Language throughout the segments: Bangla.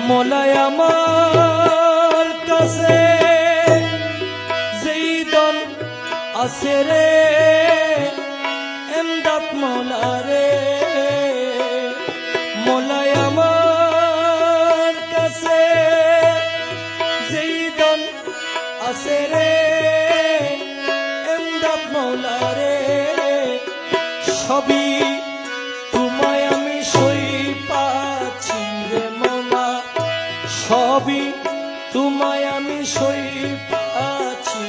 মোলায় আমার কাছে যেই দন আছে রে এমদাদ মোলা রে মোলায় আমার কাছে যেই দন আছে রে এমদাদ মোলা রে সবই তোমায় আমি সই পাচ্ছি রে মোলা সবই তোমায় আমি সই পাচ্ছি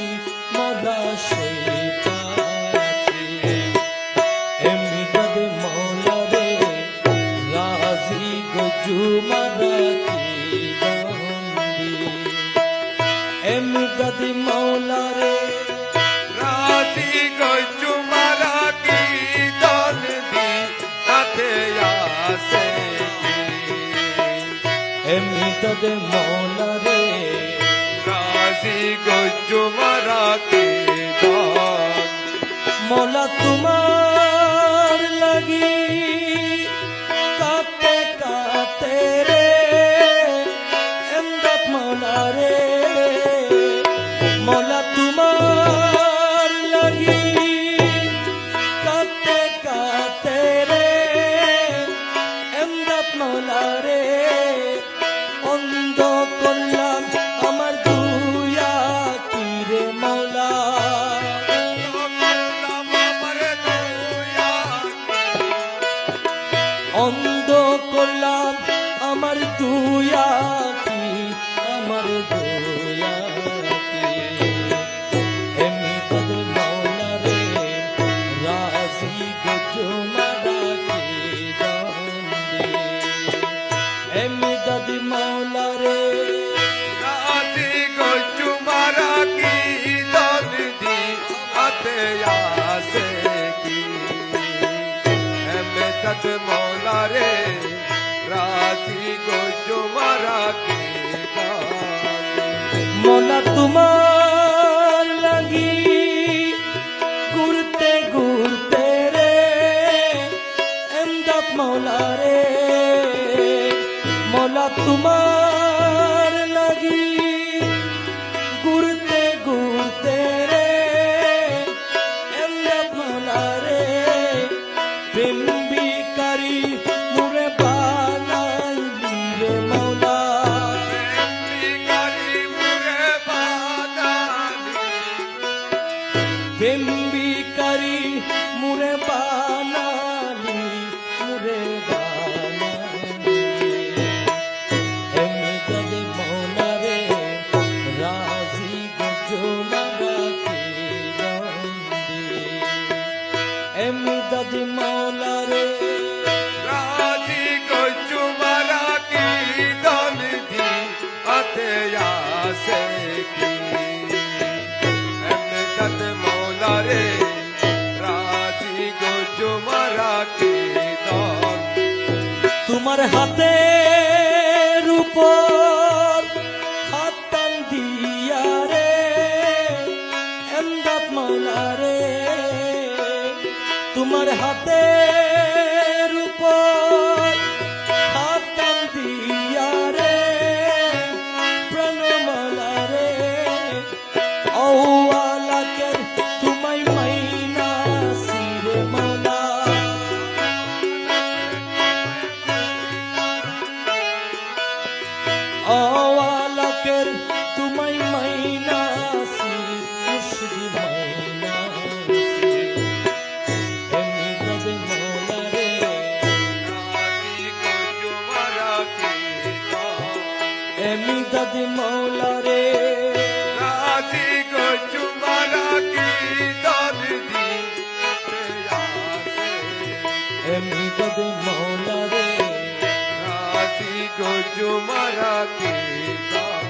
মোলা সই পাচ্ছি এমনি কাদে মোলা রে রাজি গজুমারা কি বন্দি এমনি কাদে মোলা রে রাজি গজুমারা কি দন্দি তাতে আসে এমনি কাদে মোলা রে রাজি গজুমারা কি দন মোলা তোমার লাগি কাতে কাতে রে এমদাদ মোলা রে মোলা তোমার লাগি কাতে কাতে রে এমদাদ মোলা রে অন্ধ করলাম আমার দুই আঁখি রে মোলা অন্ধ করলাম আমার দুই আঁখি আমার দুই আঁখি এমনি তোদের মৌলা রে রাজি গজুমারা কি দন্দি এমনি দাদি মৌলা রে রাজি গজুমারা কি দন্দি তাতে আসে কি এমদাদ মৌলা রে রাজি গজুমারা কি মোলা তোমার লাগি ঘুরতে ঘুরতে রে এমদাদ মৌলা রে মোলা তোমার লাগি ঘুরতে ঘুরতে রে এমদাদ মৌলা রে প্রেম বিকারি মুরে বানাইলি রে মৌলা প্রেম বিকারি মুরে বানালি মুরে বানালি এমনি কাদে মৌলা রে রাজি গজুমারা কি দন্দি এমনি দাদি মৌলা রে রাজি গজুমারা কি দন্দি তাতে আসে কি এমদাদ মৌলা রে রাজি গজুমারা কি দন তোমার হাতের উপর হাত টান দিয়া রে এমদাদ মৌলা রে তোমার হাতের উপর হাত টান দিয়া রে প্রাণ মৌলা রে ঔয়ালাকের তোমায় মাইনা সিরে মৌলা আওয়ালাকের তোমায় মাইনাসি মুর্শিদি মাইনাসি এমনি তবে মৌলা রে রাজি গজুমারা কি দন এমনি দাদি মৌলা রে রাজি গজুমারা কি দন্দি তাতে আসে এমনি দাদি মৌলা রে রাজি গজুমারা কি দন